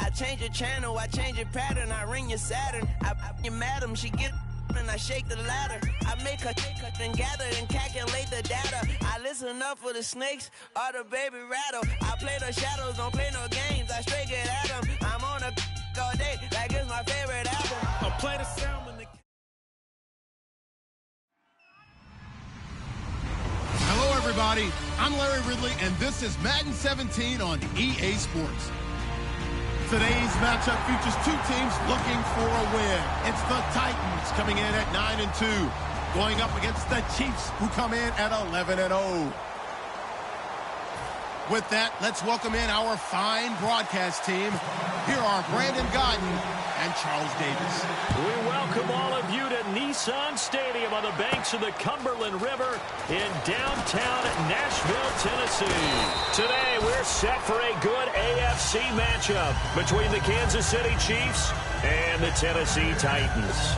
I change your channel, I change your pattern, I ring your Saturn. I you madam, she get and I shake the ladder. I make her and gather and calculate the data. I listen up for the snakes or the baby rattle. I play the shadows, don't play no games. I straight get at them. I'm on a all day, like it's my favorite album. I'll play the sound when the... Hello, everybody. I'm Larry Ridley, and this is Madden 17 on EA Sports. Today's matchup features two teams looking for a win. It's the Titans coming in at 9-2, going up against the Chiefs, who come in at 11-0. With that, let's welcome in our fine broadcast team. Here are Brandon Godden and Charles Davis. We welcome all of you to Nissan Stadium on the banks of the Cumberland River in downtown Nashville, Tennessee. Today, we're set for a good AFC matchup between the Kansas City Chiefs and the Tennessee Titans.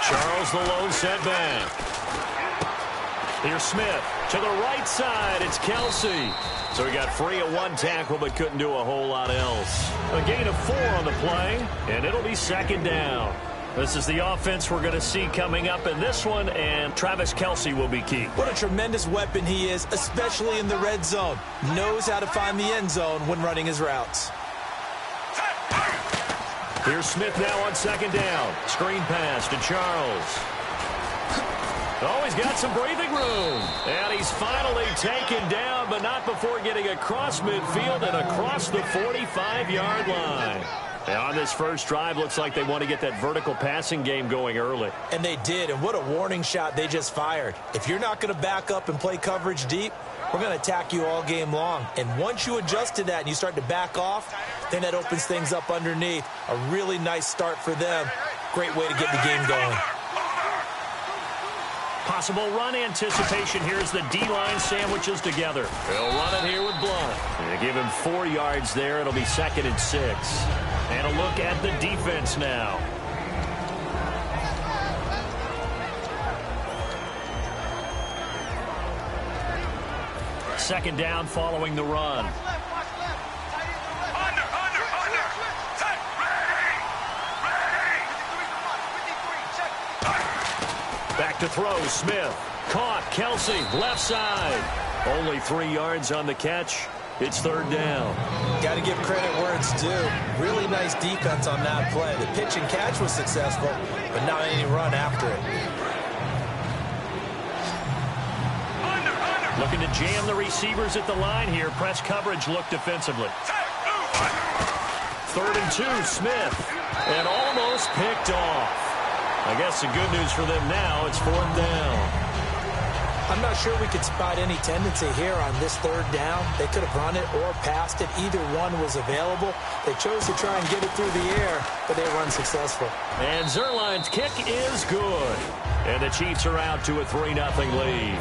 Charles, the lone setback. Here's Smith to the right side. It's Kelsey. So he got free of one tackle but couldn't do a whole lot else. A gain of 4 on the play, and it'll be second down. This is the offense we're going to see coming up in this one, and Travis Kelsey will be key. What a tremendous weapon he is, especially in the red zone. Knows how to find the end zone when running his routes. Here's Smith now on second down. Screen pass to Charles. Oh, he's got some breathing room. And he's finally taken down, but not before getting across midfield and across the 45-yard line. And on this first drive, looks like they want to get that vertical passing game going early. And they did, and what a warning shot they just fired. If you're not going to back up and play coverage deep, we're going to attack you all game long. And once you adjust to that and you start to back off, then that opens things up underneath. A really nice start for them. Great way to get the game going. Possible run anticipation here as the D-line sandwiches together. They'll run it here with Blunt. They give him 4 yards there. It'll be 2nd and 6. And a look at the defense now. Second down following the run. Back to throw, Smith. Caught, Kelsey, left side. Only 3 yards on the catch. It's third down. Got to give credit where it's due. Really nice defense on that play. The pitch and catch was successful, but not any run after it. Looking to jam the receivers at the line here. Press coverage look defensively. 3rd and 2, Smith. And almost picked off. I guess the good news for them now, it's 4th down. I'm not sure we could spot any tendency here on this 3rd down. They could have run it or passed it. Either one was available. They chose to try and get it through the air, but they were unsuccessful. And Zerline's kick is good. And the Chiefs are out to a 3-0 lead.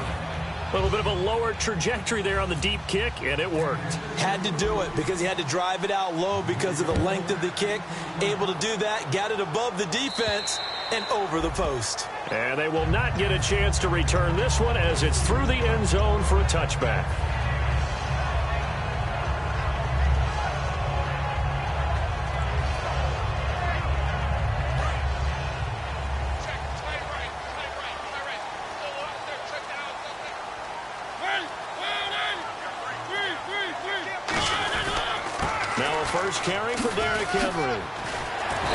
A little bit of a lower trajectory there on the deep kick, and it worked. Had to do it because he had to drive it out low because of the length of the kick. Able to do that, got it above the defense and over the post. And they will not get a chance to return this one as it's through the end zone for a touchback. First carry for Derrick Henry.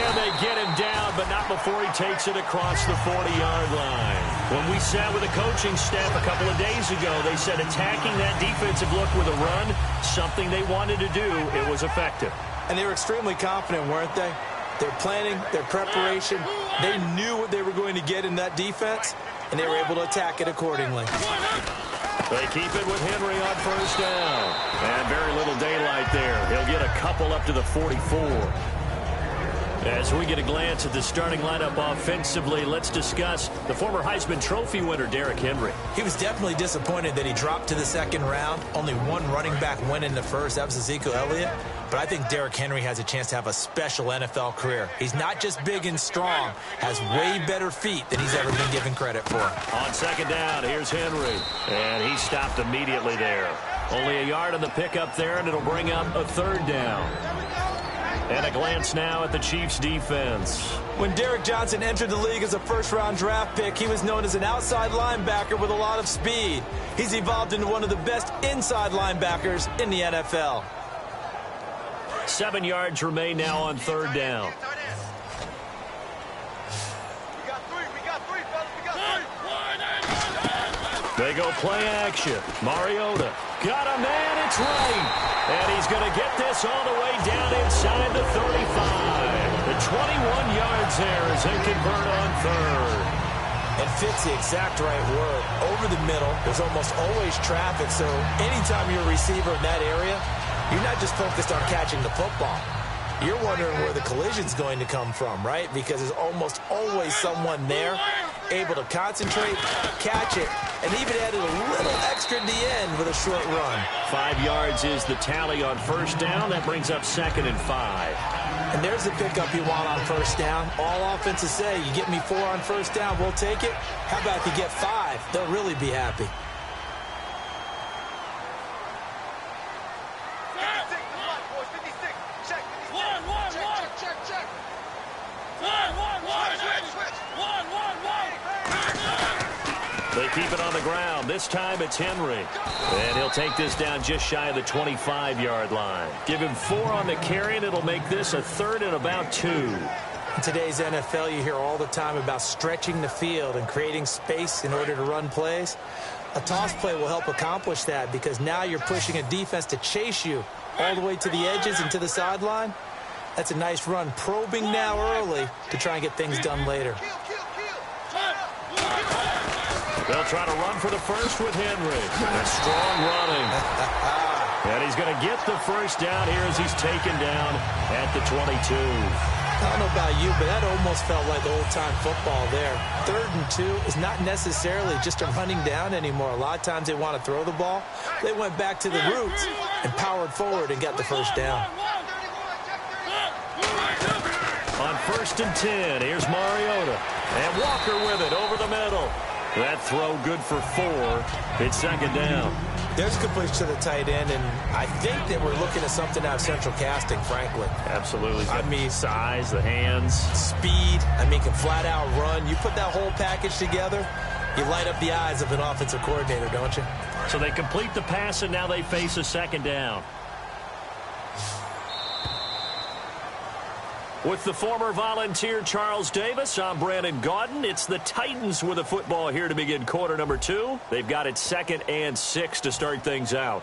And they get him down, but not before he takes it across the 40-yard line. When we sat with the coaching staff a couple of days ago, they said attacking that defensive look with a run, something they wanted to do, it was effective. And they were extremely confident, weren't they? Their planning, their preparation, they knew what they were going to get in that defense, and they were able to attack it accordingly. They keep it with Henry on first down. And very little daylight there. He'll get a couple up to the 44. As we get a glance at the starting lineup offensively, let's discuss the former Heisman Trophy winner, Derrick Henry. He was definitely disappointed that he dropped to the second round. Only one running back went in the first. That was Ezekiel Elliott. But I think Derrick Henry has a chance to have a special NFL career. He's not just big and strong, has way better feet than he's ever been given credit for. On second down, here's Henry. And he stopped immediately there. Only a yard on the pickup there, and it'll bring up a third down. And a glance now at the Chiefs' defense. When Derrick Johnson entered the league as a first-round draft pick, he was known as an outside linebacker with a lot of speed. He's evolved into one of the best inside linebackers in the NFL. 7 yards remain now on third down. They go play action. Mariota got a man, it's right. And he's going to get this all the way down inside the 35. The 21 yards there as they convert on third. And fits the exact right word. Over the middle, there's almost always traffic, so anytime you're a receiver in that area, you're not just focused on catching the football. You're wondering where the collision's going to come from, right? Because there's almost always someone there able to concentrate, catch it, and even added a little extra at the end with a short run. 5 yards is the tally on first down. That brings up 2nd and 5. And there's the pickup you want on first down. All offenses say, you get me 4 on first down, we'll take it. How about if you get 5? They'll really be happy. They keep it on the ground. This time it's Henry. And he'll take this down just shy of the 25-yard line. Give him 4 on the carry, and it'll make this a 3rd and about 2. In today's NFL, you hear all the time about stretching the field and creating space in order to run plays. A toss play will help accomplish that because now you're pushing a defense to chase you all the way to the edges and to the sideline. That's a nice run, probing now early to try and get things done later. They'll try to run for the first with Henry. That's strong running. And he's going to get the first down here as he's taken down at the 22. I don't know about you, but that almost felt like old-time football there. 3rd and 2 is not necessarily just a running down anymore. A lot of times they want to throw the ball. They went back to the roots and powered forward and got the first down. On 1st and 10, here's Mariota. And Walker with it over the middle. That throw good for 4. It's 2nd down. There's completion to the tight end, and I think that we're looking at something out of central casting, frankly. Absolutely. I mean, size, the hands. Speed. I mean, can flat out run. You put that whole package together, you light up the eyes of an offensive coordinator, don't you? So they complete the pass, and now they face a 2nd down. With the former Volunteer Charles Davis, I'm Brandon Gaudin. It's the Titans with a football here to begin quarter number 2. They've got it 2nd and 6 to start things out.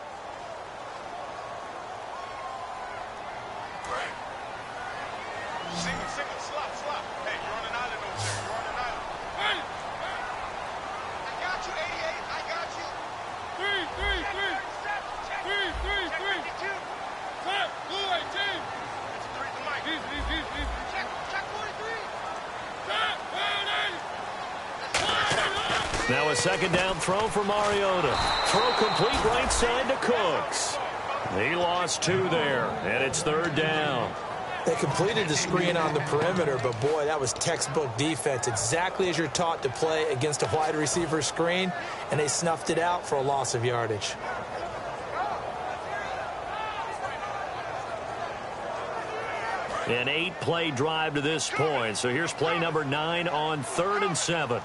Now a 2nd down throw for Mariota. Throw complete right side to Cooks. He lost 2 there, and it's 3rd down. They completed the screen on the perimeter, but boy, that was textbook defense. Exactly as you're taught to play against a wide receiver screen, and they snuffed it out for a loss of yardage. An 8-play drive to this point. So here's play number 9 on 3rd and 7.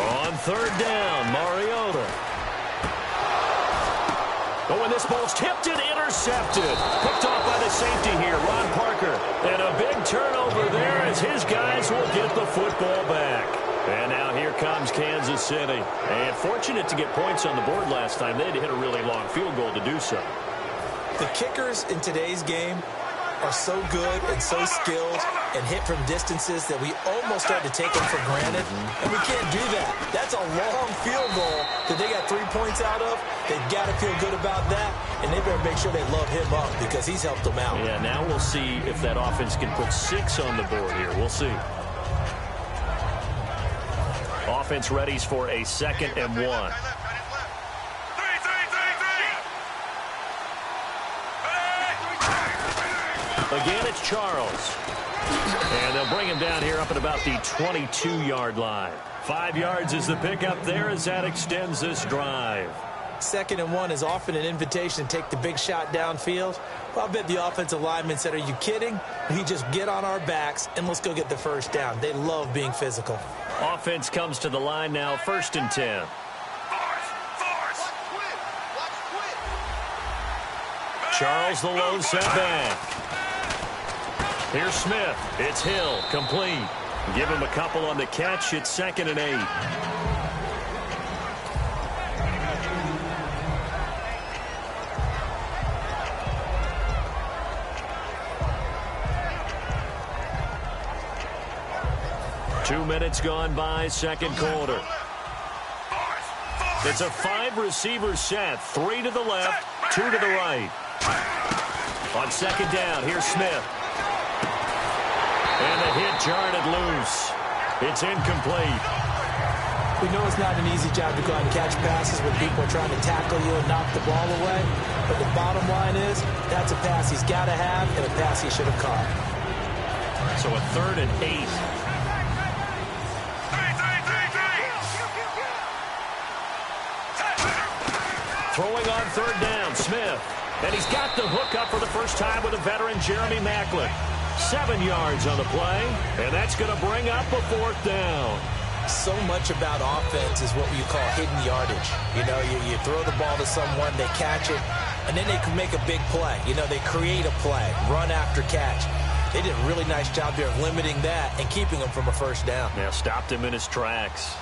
On 3rd down, Mariota. Oh, and this ball's tipped and intercepted. Picked off by the safety here, Ron Parker. And a big turnover there as his guys will get the football back. And now here comes Kansas City. And fortunate to get points on the board last time. They had to hit a really long field goal to do so. The kickers in today's game are so good and so skilled. and hit from distances that we almost start to take them for granted, and we can't do that. That's a long field goal that they got 3 points out of. They've got to feel good about that, and they better make sure they load him up because he's helped them out. Yeah, now we'll see if that offense can put 6 on the board here. We'll see. Offense readies for a 2nd and 1. Again, it's Charles. And they'll bring him down here up at about the 22-yard line. 5 yards is the pickup there as that extends this drive. 2nd and 1 is often an invitation to take the big shot downfield. Well, I bet the offensive lineman said, are you kidding? We just get on our backs and let's go get the first down. They love being physical. Offense comes to the line now, 1st and 10. Charles the lone setback. Here's Smith. It's Hill. Complete. Give him a couple on the catch. It's 2nd and 8. Two minutes gone by, 2nd quarter. It's a 5-receiver set. 3 to the left, 2 to the right. On 2nd down, here's Smith. And the hit jarred it loose. It's incomplete. We know it's not an easy job to go out and catch passes when people are trying to tackle you and knock the ball away. But the bottom line is, that's a pass he's got to have and a pass he should have caught. So a 3rd and 8. Throwing on 3rd down, Smith. And he's got the hook up for the first time with a veteran, Jeremy Maclin. 7 yards on the play, and that's going to bring up a 4th down. So much about offense is what you call hidden yardage. You know, you throw the ball to someone, they catch it, and then they can make a big play. You know, they create a play, run after catch. They did a really nice job there of limiting that and keeping him from a 1st down. Yeah, stopped him in his tracks.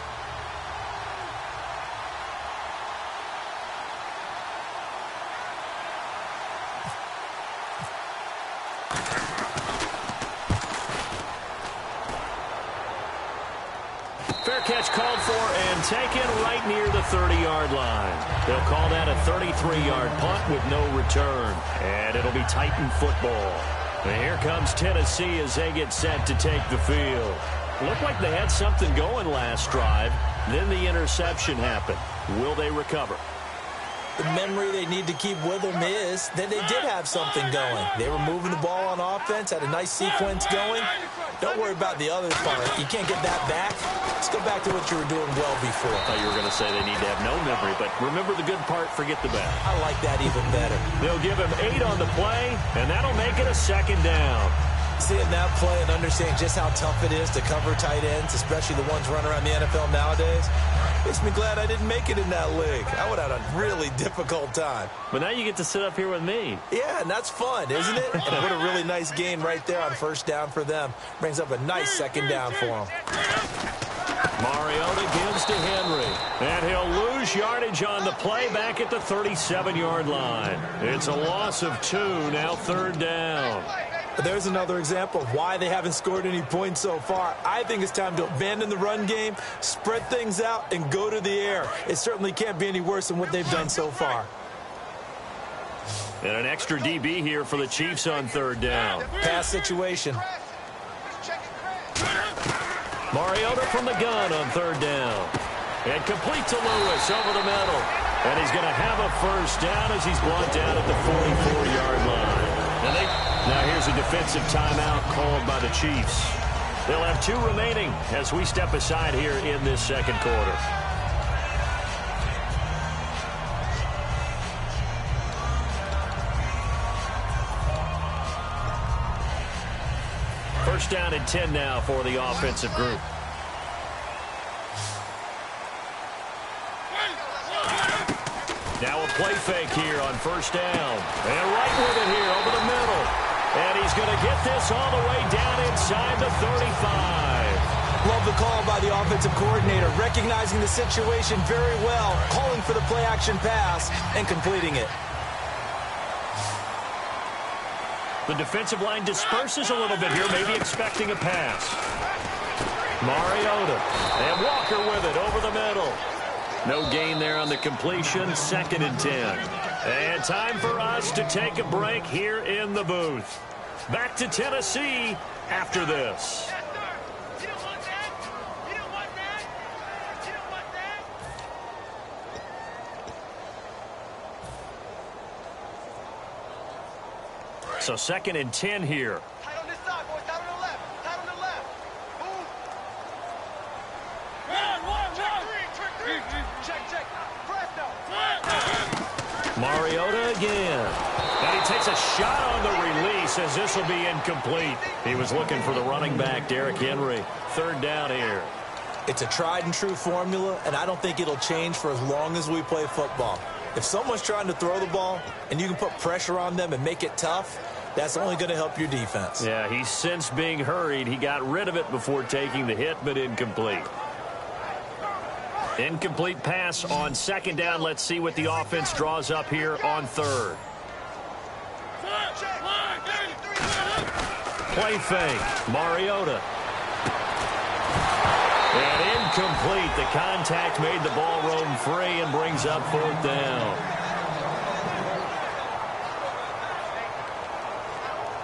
Fair catch called for and taken right near the 30-yard line. They'll call that a 33-yard punt with no return. And it'll be Titan football. And here comes Tennessee as they get set to take the field. Looked like they had something going last drive. Then the interception happened. Will they recover? The memory they need to keep with them is that they did have something going. They were moving the ball on offense, had a nice sequence going. Don't worry about the other part. You can't get that back. Let's go back to what you were doing well before. I thought you were going to say they need to have no memory, but remember the good part, forget the bad. I like that even better. They'll give him 8 on the play, and that'll make it a 2nd down. Seeing that play and understanding just how tough it is to cover tight ends, especially the ones running around the NFL nowadays, makes me glad I didn't make it in that league. I would have had a really difficult time. But now you get to sit up here with me. Yeah, and that's fun, isn't it? And what a really nice gain right there on 1st down for them. Brings up a nice 2nd down for them. Mariota gives to Henry. And he'll lose yardage on the play back at the 37-yard line. It's a loss of 2, now 3rd down. There's another example of why they haven't scored any points so far. I think it's time to abandon the run game, spread things out, and go to the air. It certainly can't be any worse than what they've done so far. And an extra DB here for the Chiefs on 3rd down. Pass situation. Mariota from the gun on 3rd down. And complete to Lewis over the middle. And he's going to have a 1st down as he's brought down at the 44-yard line. Now here's a defensive timeout called by the Chiefs. They'll have 2 remaining as we step aside here in this 2nd quarter. First down and 10 now for the offensive group. Now a play fake here on 1st down. And right with it here over the middle. And he's going to get this all the way down inside the 35. Love the call by the offensive coordinator, recognizing the situation very well, calling for the play-action pass, and completing it. The defensive line disperses a little bit here, maybe expecting a pass. Mariota. And Walker with it over the middle. No gain there on the completion. 2nd and 10. And time for us to take a break here in the booth. Back to Tennessee after this. So 2nd and 10 here. Tight on this side, boys. Tight on the left. Tight on the left. Move. Trick three. Check. Press now. Mariota again. And he takes a shot on the release as this will be incomplete. He was looking for the running back, Derrick Henry. 3rd down here. It's a tried and true formula, and I don't think it'll change for as long as we play football. If someone's trying to throw the ball and you can put pressure on them and make it tough, that's only going to help your defense. Yeah, he's since being hurried. He got rid of it before taking the hit, but incomplete. Incomplete pass on 2nd down. Let's see what the offense draws up here on 3rd. Play fake. Mariota. And incomplete. The contact made the ball roam free and brings up 4th down.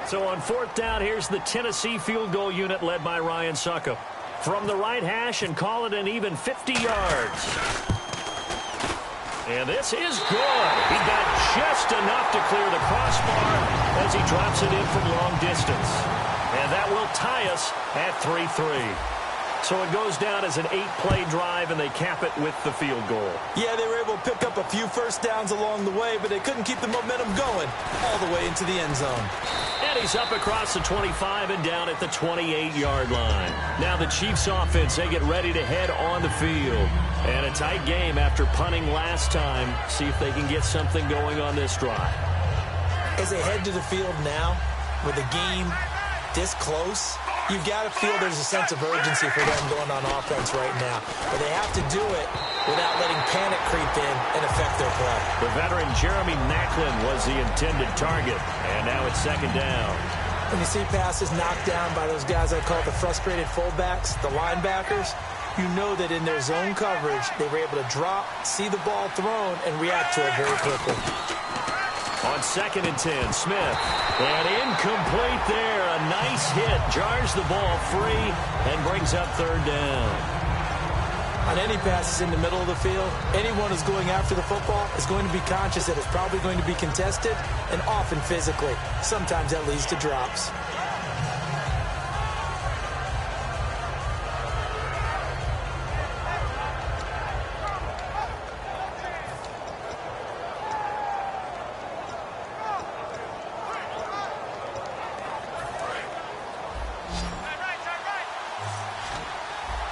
So on 4th down, here's the Tennessee field goal unit led by Ryan Suckup. From the right hash and call it an even 50 yards. And this is good. He got just enough to clear the crossbar as he drops it in from long distance. And that will tie us at 3-3. So it goes down as an 8-play drive, and they cap it with the field goal. Yeah, they were able to pick up a few first downs along the way, but they couldn't keep the momentum going all the way into the end zone. And he's up across the 25 and down at the 28-yard line. Now the Chiefs offense, they get ready to head on the field. And a tight game after punting last time. See if they can get something going on this drive. As they head to the field now, with the game this close, you've got to feel there's a sense of urgency for them going on offense right now. But they have to do it without letting panic creep in and affect their play. The veteran Jeremy Maclin was the intended target. And now it's 2nd down. When you see passes knocked down by those guys I call the frustrated fullbacks, the linebackers, you know that in their zone coverage, they were able to drop, see the ball thrown, and react to it very quickly. On 2nd and 10, Smith. And incomplete there. A nice hit. Jars the ball free and brings up 3rd down. On any passes in the middle of the field, anyone who's going after the football is going to be conscious that it's probably going to be contested and often physically. Sometimes that leads to drops.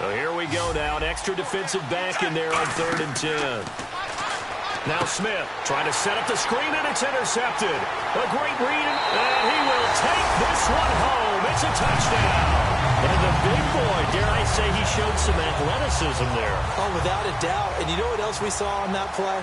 So here we go now. An extra defensive back in there on 3rd and 10. Now Smith trying to set up the screen, and it's intercepted. A great read, and he will take this one home. It's a touchdown. And the big boy, dare I say, he showed some athleticism there. Oh, without a doubt. And you know what else we saw on that play?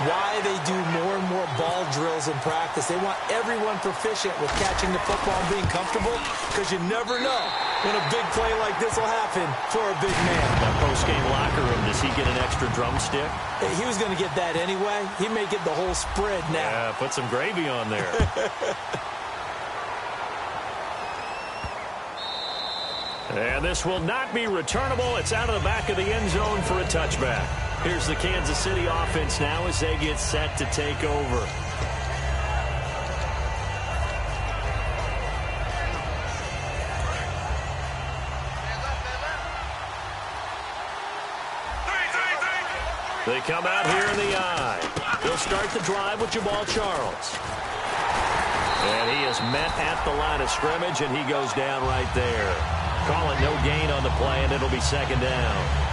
Why they do more and more ball drills in practice. They want everyone proficient with catching the football and being comfortable, because you never know when a big play like this will happen for a big man. That post-game locker room, does he get an extra drumstick? He was going to get that anyway. He may get the whole spread now. Yeah, put some gravy on there. And this will not be returnable. It's out of the back of the end zone for a touchback. Here's the Kansas City offense now as they get set to take over. They come out here in the eye. They'll start the drive with Jamal Charles. And he is met at the line of scrimmage, and he goes down right there. Call it no gain on the play, and it'll be 2nd down.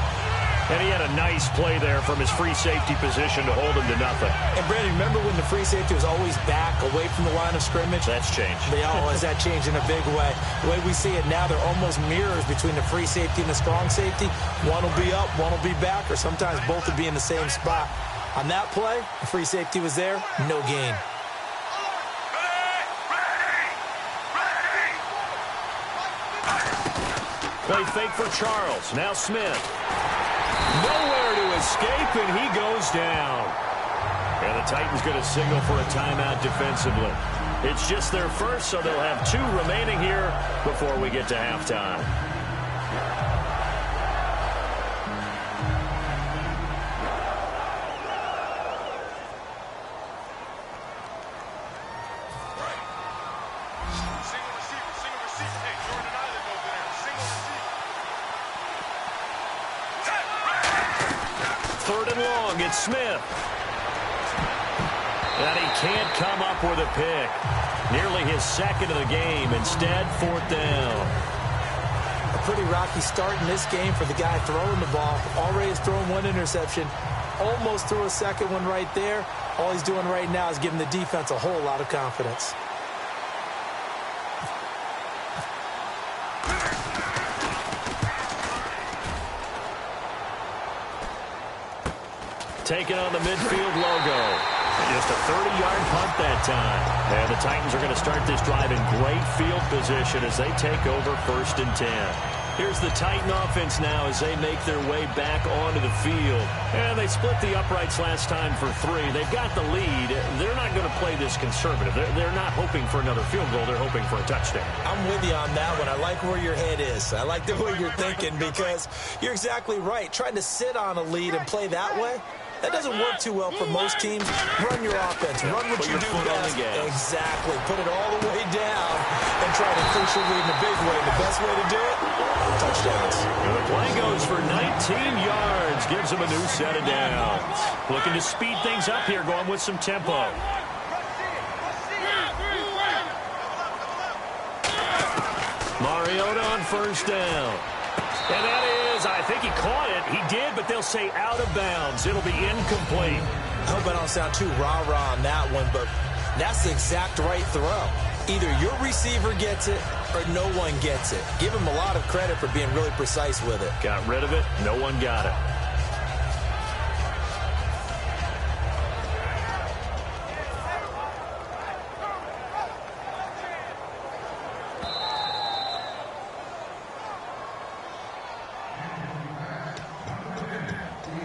And he had a nice play there from his free safety position to hold him to nothing. And, Brandon, remember when the free safety was always back away from the line of scrimmage? That's changed. They always that changed in a big way. The way we see it now, they're almost mirrors between the free safety and the strong safety. One will be up, one will be back, or sometimes both will be in the same spot. On that play, the free safety was there, no gain. Play fake for Charles. Now Smith. Nowhere to escape, and he goes down. And the Titans going to signal for a timeout defensively. It's just their first, so they'll have 2 remaining here before we get to halftime. Third and long, it's Smith. And he can't come up with a pick. Nearly his second of the game. Instead, 4th down. A pretty rocky start in this game for the guy throwing the ball. Already has thrown 1 interception. Almost threw a second one right there. All he's doing right now is giving the defense a whole lot of confidence. Taking on the midfield logo. Just a 30-yard punt that time. And the Titans are going to start this drive in great field position as they take over 1st and 10. Here's the Titan offense now as they make their way back onto the field. And they split the uprights last time for 3. They've got the lead. They're not going to play this conservative. They're not hoping for another field goal. They're hoping for a touchdown. I'm with you on that one. I like where your head is. I like the way you're thinking because you're exactly right. Trying to sit on a lead and play that way, that doesn't work too well for most teams. Run your offense. Run what you do best. Exactly. Put it all the way down and try to increase your lead in a big way. The best way to do it, touchdowns. And the play goes for 19 yards. Gives them a new set of downs. Looking to speed things up here, going with some tempo. Mariota on 1st down. And that is, I think he caught it. He did, but they'll say out of bounds. It'll be incomplete. I hope I don't sound too rah-rah on that one, but that's the exact right throw. Either your receiver gets it or no one gets it. Give him a lot of credit for being really precise with it. Got rid of it. No one got it.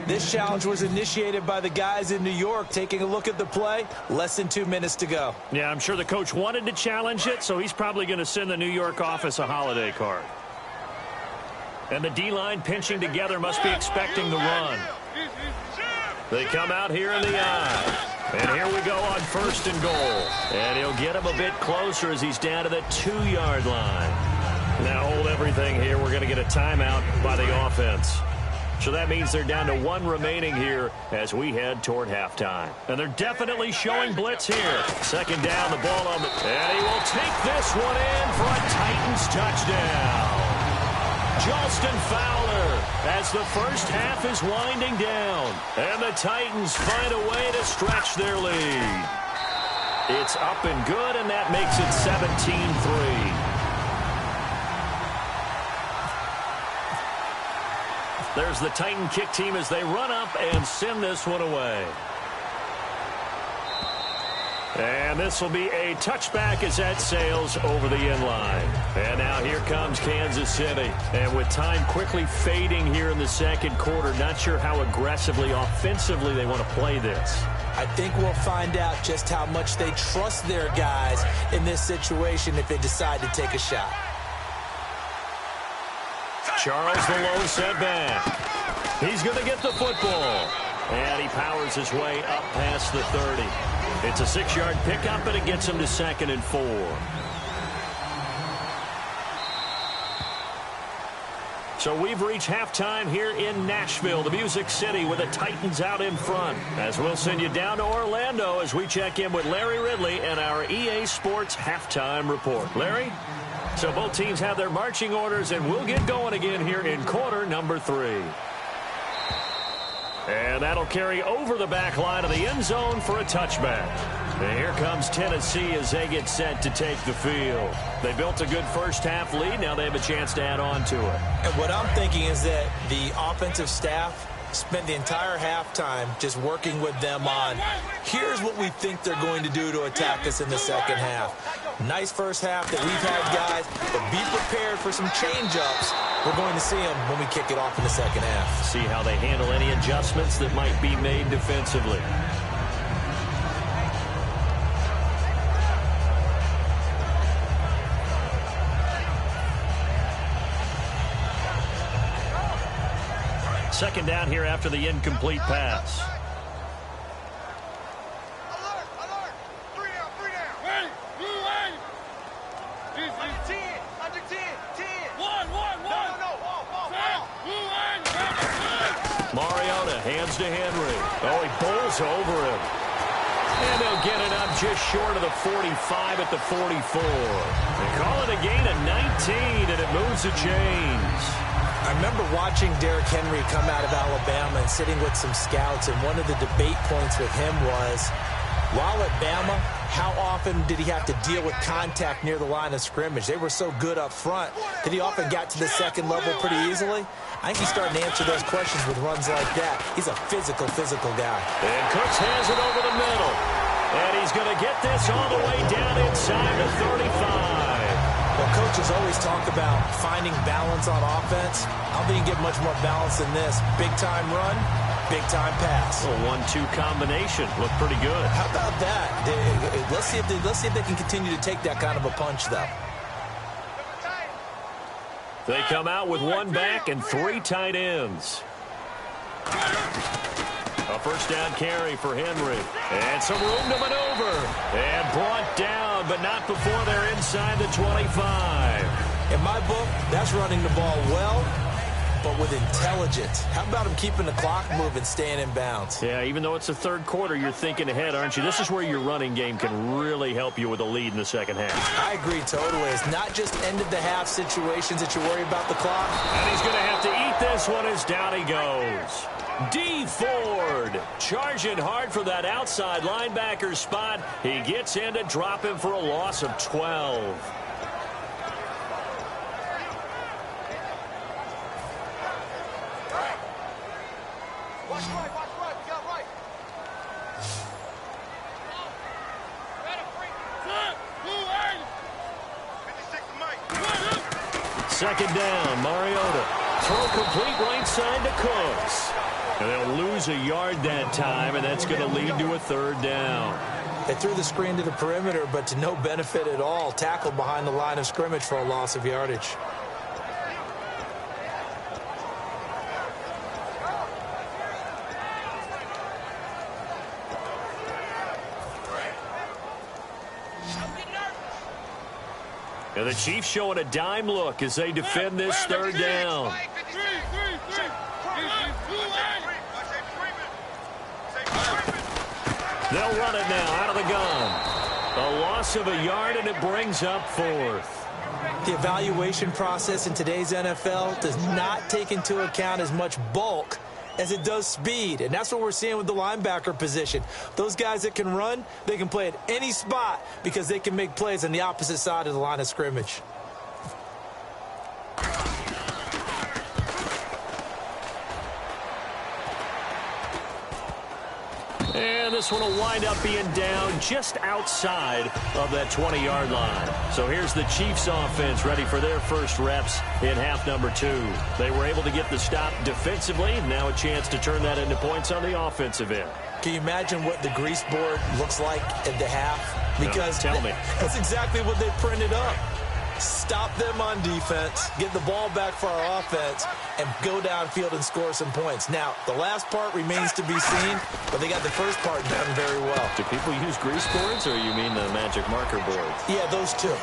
This challenge was initiated by the guys in New York. Taking a look at the play, less than 2 minutes to go. Yeah, I'm sure the coach wanted to challenge it, so he's probably going to send the New York office a holiday card. And the D-line pinching together must be expecting the run. They come out here in the eye. And here we go on 1st and goal. And he'll get him a bit closer as he's down to the 2-yard line. Now hold everything here. We're going to get a timeout by the offense. So that means they're down to 1 remaining here as we head toward halftime. And they're definitely showing blitz here. 2nd down, the ball on the... And he will take this one in for a Titans touchdown. Jalston Fowler as the first half is winding down. And the Titans find a way to stretch their lead. It's up and good, and that makes it 17-3. There's the Titan kick team as they run up and send this one away. And this will be a touchback as that sails over the end line. And now here comes Kansas City. And with time quickly fading here in the 2nd quarter, not sure how aggressively, offensively they want to play this. I think we'll find out just how much they trust their guys in this situation if they decide to take a shot. Charles, the low setback. He's going to get the football. And he powers his way up past the 30. It's a 6-yard pickup, and it gets him to 2nd and 4. So we've reached halftime here in Nashville, the Music City, with the Titans out in front. As we'll send you down to Orlando as we check in with Larry Ridley and our EA Sports Halftime Report. Larry? So both teams have their marching orders, and we'll get going again here in quarter number 3. And that'll carry over the back line of the end zone for a touchback. And here comes Tennessee as they get set to take the field. They built a good first half lead. Now they have a chance to add on to it. And what I'm thinking is that the offensive staff spent the entire halftime just working with them on, here's what we think they're going to do to attack us in the second half. Nice first half that we've had, guys, but be prepared for some change-ups. We're going to see them when we kick it off in the second half. See how they handle any adjustments that might be made defensively. Second down here after the incomplete pass. Alert, alert. 3 down, 3 down. Ready, blue line. Under 10, under 10, 10. One. No. Off. Blue line. Mariota hands to Henry. Oh, he bowls over him. And they'll get it up just short of the 45 at the 44. They call it a gain of 19, and it moves the chains. I remember watching Derrick Henry come out of Alabama and sitting with some scouts, and one of the debate points with him was, while at Bama, how often did he have to deal with contact near the line of scrimmage? They were so good up front that he often got to the second level pretty easily. I think he's starting to answer those questions with runs like that. He's a physical guy. And Cooks has it over the middle. And he's going to get this all the way down inside the 35. Well, coaches always talk about finding balance on offense. I don't think you get much more balance than this. Big-time run, big-time pass. A 1-2 combination. Looked pretty good. How about that? Let's see if they can continue to take that kind of a punch, though. They come out with one back and 3 tight ends. A first down carry for Henry. And some room to maneuver. And brought down, but not before they're inside the 25. In my book, that's running the ball well, but with intelligence. How about him keeping the clock moving, staying in bounds? Yeah, even though it's the third quarter, you're thinking ahead, aren't you? This is where your running game can really help you with a lead in the second half. I agree totally. It's not just end-of-the-half situations that you worry about the clock. And he's going to have to eat this one as down he goes. D. Ford charging hard for that outside linebacker spot. He gets in to drop him for a loss of 12. Watch right. We got right. Second down, Mariota. Throw complete right side to Cooks. And they'll lose a yard that time, and that's going to lead to a third down. They threw the screen to the perimeter, but to no benefit at all. Tackled behind the line of scrimmage for a loss of yardage. And the Chiefs showing a dime look as they defend this third down. They'll run it now out of the gun. A loss of a yard, and it brings up fourth. The evaluation process in today's NFL does not take into account as much bulk as it does speed, and that's what we're seeing with the linebacker position. Those guys that can run, they can play at any spot because they can make plays on the opposite side of the line of scrimmage. And this one will wind up being down just outside of that 20-yard line. So here's the Chiefs offense ready for their first reps in half number 2. They were able to get the stop defensively. Now a chance to turn that into points on the offensive end. Can you imagine what the grease board looks like at the half? Because no, tell me. That's exactly what they printed up. Stop them on defense, get the ball back for our offense, and go downfield and score some points. Now, the last part remains to be seen, but they got the first part done very well. Do people use grease boards, or you mean the magic marker board? Yeah, those two.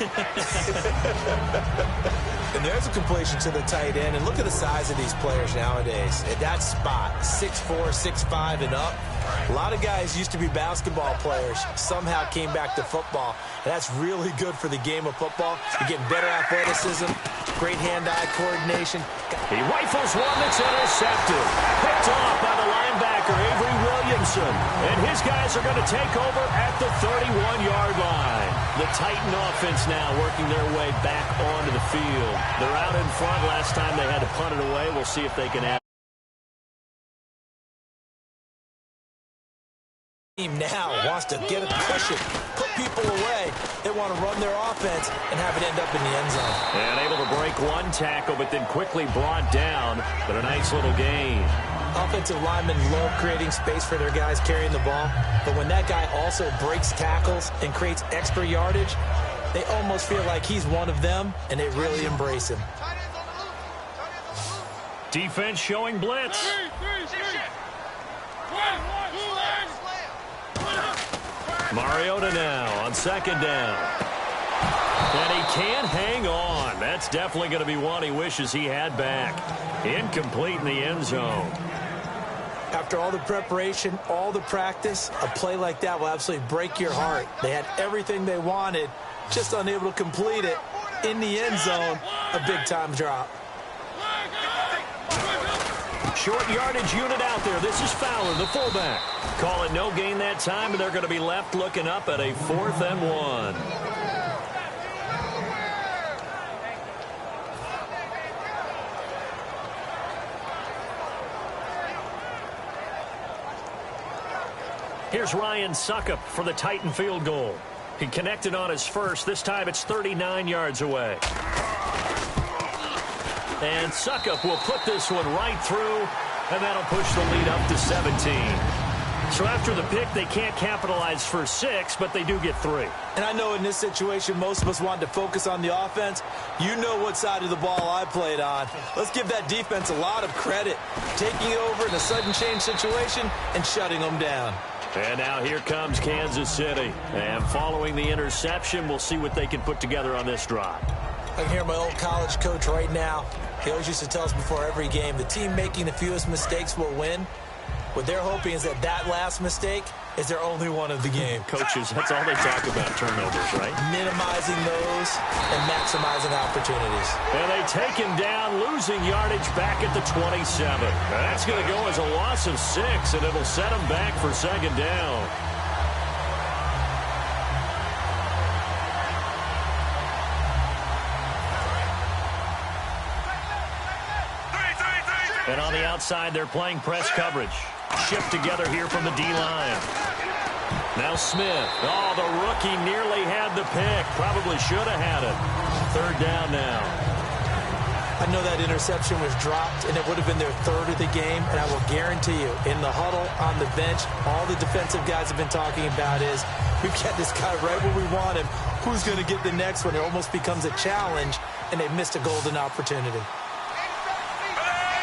And there's a completion to the tight end, and look at the size of these players nowadays. At that spot, 6'4", 6'5", and up. A lot of guys used to be basketball players, somehow came back to football, and that's really good for the game of football. You're getting better athleticism, great hand-eye coordination. He rifles one that's intercepted. Picked off by the linebacker, Avery Williamson. And his guys are going to take over at the 31-yard line. The Titan offense now working their way back onto the field. They're out in front. Last time they had to punt it away. We'll see if they can add team now wants to get it, push it, put people away. They want to run their offense and have it end up in the end zone. And able to break one tackle, but then quickly brought down. But a nice little gain. Offensive linemen love creating space for their guys carrying the ball. But when that guy also breaks tackles and creates extra yardage, they almost feel like he's one of them, and they really embrace him. Defense showing blitz. Mariota now on second down. And he can't hang on. That's definitely going to be one he wishes he had back. Incomplete in the end zone. After all the preparation, all the practice, a play like that will absolutely break your heart. They had everything they wanted, just unable to complete it. In the end zone, a big-time drop. Short yardage unit out there. This is Fowler, the fullback. Call it no gain that time, and they're going to be left looking up at a 4th and 1. Here's Ryan Suckup for the Titan field goal. He connected on his first. This time it's 39 yards away. And Suckup will put this one right through, and that'll push the lead up to 17. So after the pick, they can't capitalize for 6, but they do get 3. And I know in this situation, most of us wanted to focus on the offense. You know what side of the ball I played on. Let's give that defense a lot of credit, taking over in a sudden change situation and shutting them down. And now here comes Kansas City. And following the interception, we'll see what they can put together on this drive. I can hear my old college coach right now. He always used to tell us before every game, the team making the fewest mistakes will win. What they're hoping is that that last mistake is their only one of the game. Coaches, that's all they talk about, turnovers, right? Minimizing those and maximizing opportunities. And they take him down, losing yardage back at the 27. That's going to go as a loss of 6, and it'll set them back for second down. And on the outside, they're playing press coverage. Shift together here from the D-line. Now Smith. Oh, the rookie nearly had the pick. Probably should have had it. 3rd down now. I know that interception was dropped, and it would have been their 3rd of the game. And I will guarantee you, in the huddle, on the bench, all the defensive guys have been talking about is, we've got this guy right where we want him. Who's going to get the next one? It almost becomes a challenge, and they've missed a golden opportunity.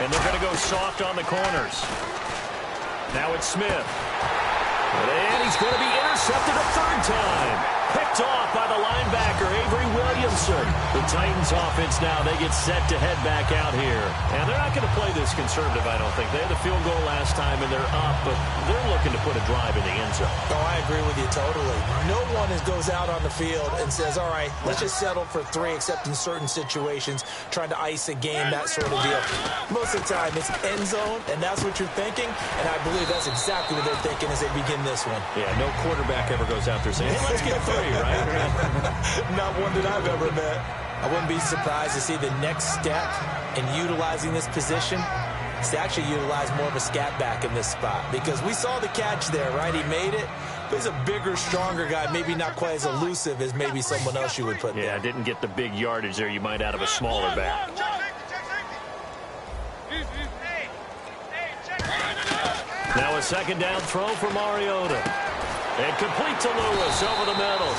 And they're going to go soft on the corners. Now it's Smith. And he's going to be intercepted a 3rd time. Picked off by the linebacker, Avery Williamson. The Titans offense now, they get set to head back out here. And they're not going to play this conservative, I don't think. They had the field goal last time, and they're up, but they're looking to put a drive in the end zone. Oh, I agree with you totally. No one goes out on the field and says, all right, let's just settle for 3, except in certain situations, trying to ice a game, that sort of deal. Most of the time, it's end zone, and that's what you're thinking, and I believe that's exactly what they're thinking as they begin this one. Yeah, no quarterback ever goes out there saying, hey, let's get 3, right? Not one that I've ever met. I wouldn't be surprised to see the next step in utilizing this position is to actually utilize more of a scat back in this spot, because we saw the catch there, right? He made it, but he's a bigger, stronger guy, maybe not quite as elusive as maybe someone else you would put there. Yeah, didn't get the big yardage there you might out of a smaller back. Now a 2nd down throw for Mariota. And complete to Lewis over the middle.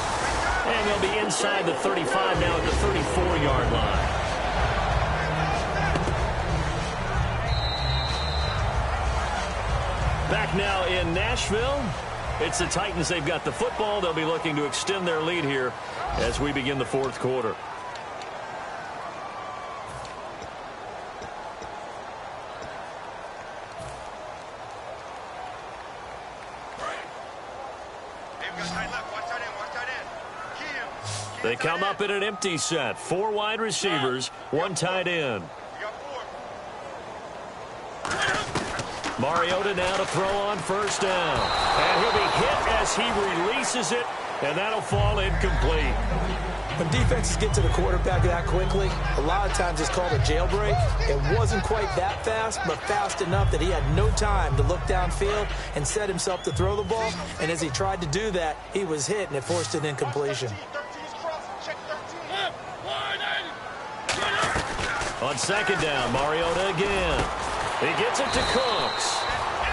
And they'll be inside the 35 now at the 34-yard line. Back now in Nashville. It's the Titans. They've got the football. They'll be looking to extend their lead here as we begin the 4th quarter. They come up in an empty set. 4 wide receivers, 1 tight end. Mariota now to throw on 1st down. And he'll be hit as he releases it, and that'll fall incomplete. When defenses get to the quarterback that quickly, a lot of times it's called a jailbreak. It wasn't quite that fast, but fast enough that he had no time to look downfield and set himself to throw the ball. And as he tried to do that, he was hit, and it forced an incompletion. On second down, Mariota again. He gets it to Cooks.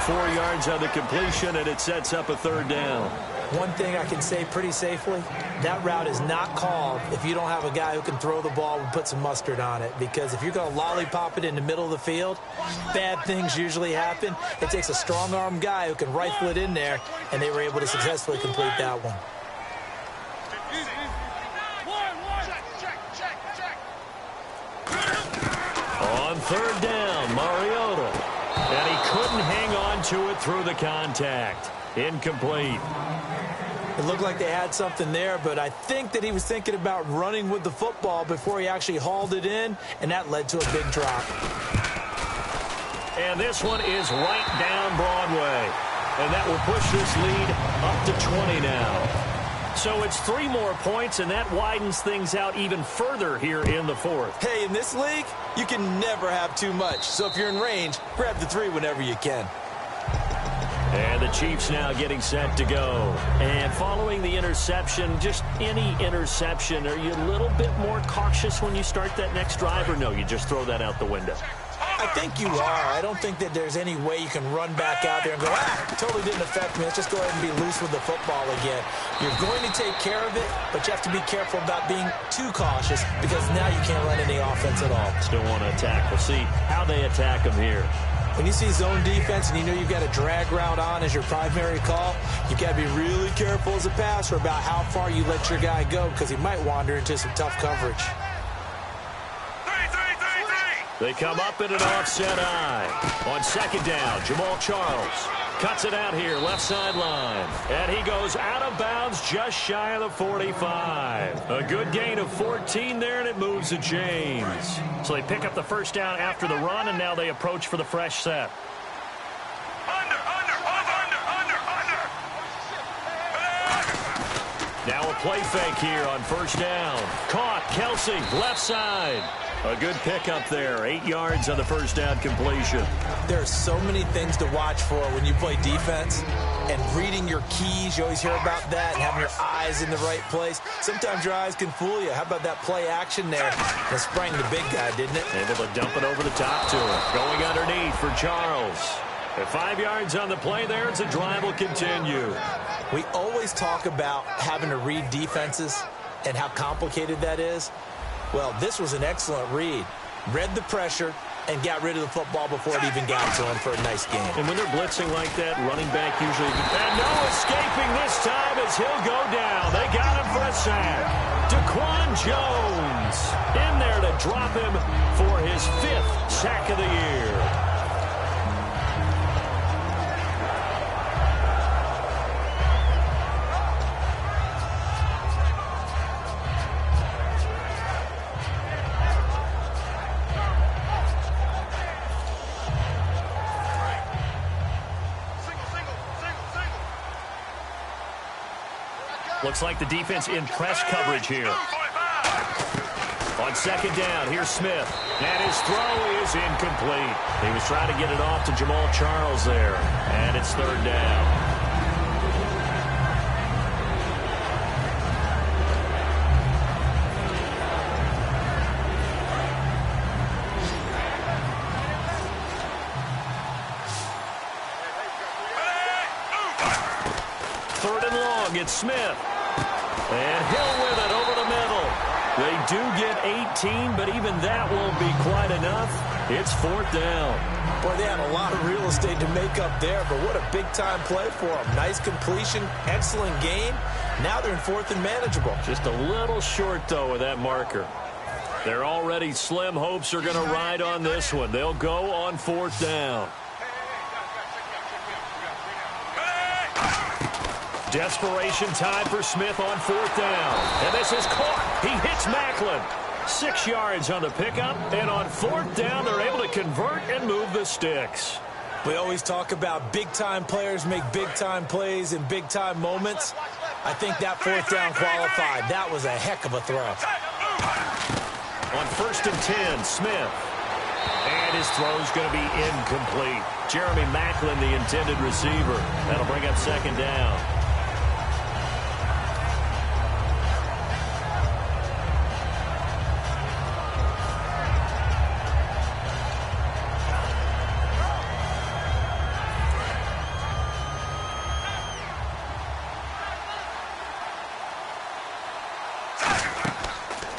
4 yards on the completion, and it sets up a third down. One thing I can say pretty safely, that route is not called if you don't have a guy who can throw the ball and put some mustard on it. Because if you're going to lollipop it in the middle of the field, bad things usually happen. It takes a strong-arm guy who can rifle it in there, and they were able to successfully complete that one. On third down, Mariota. And he couldn't hang on to it through the contact. Incomplete. It looked like they had something there, but I think that he was thinking about running with the football before he actually hauled it in, and that led to a big drop. And this one is right down Broadway. And that will push this lead up to 20 now. So it's 3 more points, and that widens things out even further here in the fourth. Hey, in this league, you can never have too much. So if you're in range, grab the 3 whenever you can. And the Chiefs now getting set to go. And following the interception, just any interception, are you a little bit more cautious when you start that next drive, or no, you just throw that out the window? I think you are. I don't think that there's any way you can run back out there and go, totally didn't affect me. Let's just go ahead and be loose with the football again. You're going to take care of it, but you have to be careful about being too cautious because now you can't run any offense at all. Still want to attack. We'll see how they attack them here. When you see zone defense and you know you've got a drag route on as your primary call, you've got to be really careful as a passer about how far you let your guy go because he might wander into some tough coverage. They come up in an offset eye. On second down, Jamal Charles cuts it out here, left sideline. And he goes out of bounds just shy of the 45. A good gain of 14 there, and it moves to James. So they pick up the first down after the run, and now they approach for the fresh set. Now a play fake here on first down. Caught, Kelsey, left side. A good pickup there, 8 yards on the first down completion. There are so many things to watch for when you play defense. And reading your keys, you always hear about that, and having your eyes in the right place. Sometimes your eyes can fool you. How about that play action there? That sprang the big guy, didn't it? Able to dump it over the top to him. Going underneath for Charles. At 5 yards on the play there, as the drive will continue. We always talk about having to read defenses and how complicated that is. Well, this was an excellent read. Read the pressure and got rid of the football before it even got to him for a nice game. And when they're blitzing like that, running back usually... And no escaping this time as he'll go down. They got him for a sack. Daquan Jones in there to drop him for his 5th sack of the year. Looks like the defense in press coverage here. On second down, here's Smith. And his throw is incomplete. He was trying to get it off to Jamal Charles there. And it's third down. Third and long, it's Smith. And Hill with it over the middle. They do get 18, but even that won't be quite enough. It's fourth down. Boy, they had a lot of real estate to make up there, but what a big-time play for them. Nice completion, excellent game. Now they're in fourth and manageable. Just a little short, though, with that marker. Their already slim hopes are going to ride on this one. They'll go on fourth down. Desperation time for Smith on fourth down. And this is caught. He hits Macklin. 6 yards on the pickup. And on fourth down, they're able to convert and move the sticks. We always talk about big-time players make big-time plays in big-time moments. I think that fourth down qualified. That was a heck of a throw. On 1st and 10, Smith. And his throw's going to be incomplete. Jeremy Maclin, the intended receiver. That'll bring up 2nd down.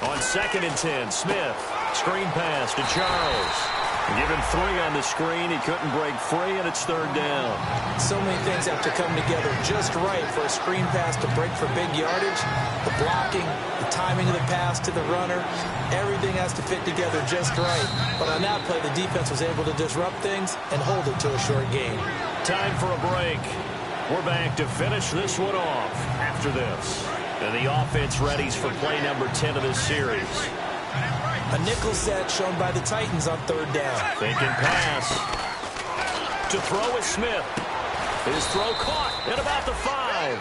On 2nd and 10, Smith. Screen pass to Charles. Give him 3 on the screen. He couldn't break free, and it's 3rd down. So many things have to come together just right for a screen pass to break for big yardage. The blocking, the timing of the pass to the runner, everything has to fit together just right. But on that play, the defense was able to disrupt things and hold it to a short game. Time for a break. We're back to finish this one off after this. And the offense readies for play number 10 of this series. A nickel set shown by the Titans on 3rd down. Thinking pass. To throw is Smith. His throw caught at about the 5.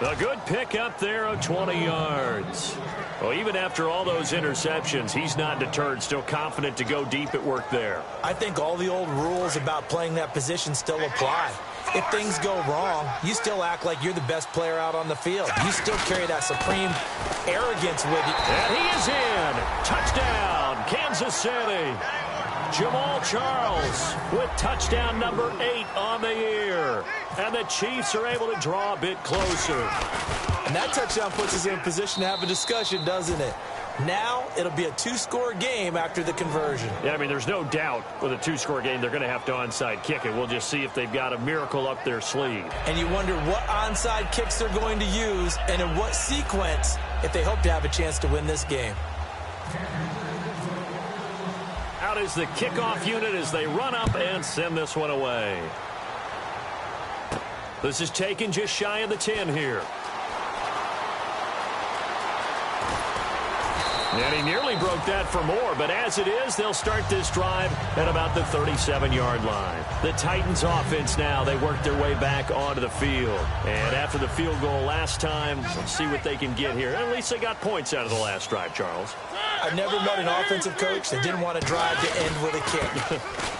A good pick up there of 20 yards. Well, even after all those interceptions, he's not deterred, still confident to go deep at work there. I think all the old rules about playing that position still apply. If things go wrong, you still act like you're the best player out on the field. You still carry that supreme arrogance with you. And he is in. Touchdown, Kansas City. Jamal Charles with touchdown number 8 on the year. And the Chiefs are able to draw a bit closer. And that touchdown puts us in a position to have a discussion, doesn't it? Now it'll be a 2-score game after the conversion. Yeah, I mean, there's no doubt with a 2-score game they're going to have to onside kick it. We'll just see if they've got a miracle up their sleeve. And you wonder what onside kicks they're going to use and in what sequence if they hope to have a chance to win this game. Out is the kickoff unit as they run up and send this one away. This is taken just shy of the 10 here. And he nearly broke that for more, but as it is, they'll start this drive at about the 37-yard line. The Titans offense now, they work their way back onto the field. And after the field goal last time, let's see what they can get here. At least they got points out of the last drive, Charles. I've never met an offensive coach that didn't want to drive to end with a kick.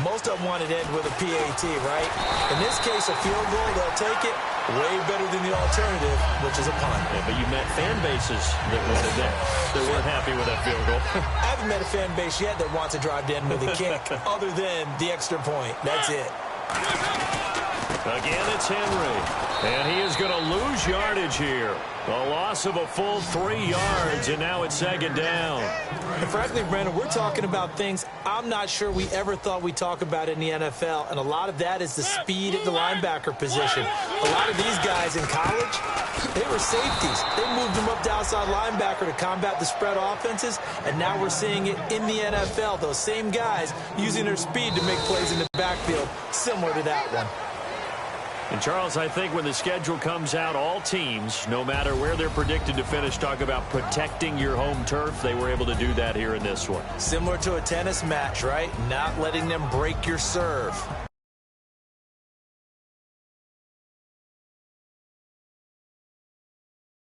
Most of them wanted to end with a PAT, right? In this case, a field goal, they'll take it. Way better than the alternative, which is a punt. Yeah, but you met fan bases that wanted that. They weren't happy with that field goal. I haven't met a fan base yet that wants to drive to end with a kick other than the extra point. That's it. Again, it's Henry. And he is going to lose yardage here. A loss of a full 3 yards, and now it's 2nd down. And frankly, Brandon, we're talking about things I'm not sure we ever thought we'd talk about in the NFL, and a lot of that is the speed at the linebacker position. A lot of these guys in college, they were safeties. They moved them up to outside linebacker to combat the spread offenses, and now we're seeing it in the NFL. Those same guys using their speed to make plays in the backfield, similar to that one. And, Charles, I think when the schedule comes out, all teams, no matter where they're predicted to finish, talk about protecting your home turf. They were able to do that here in this one. Similar to a tennis match, right? Not letting them break your serve.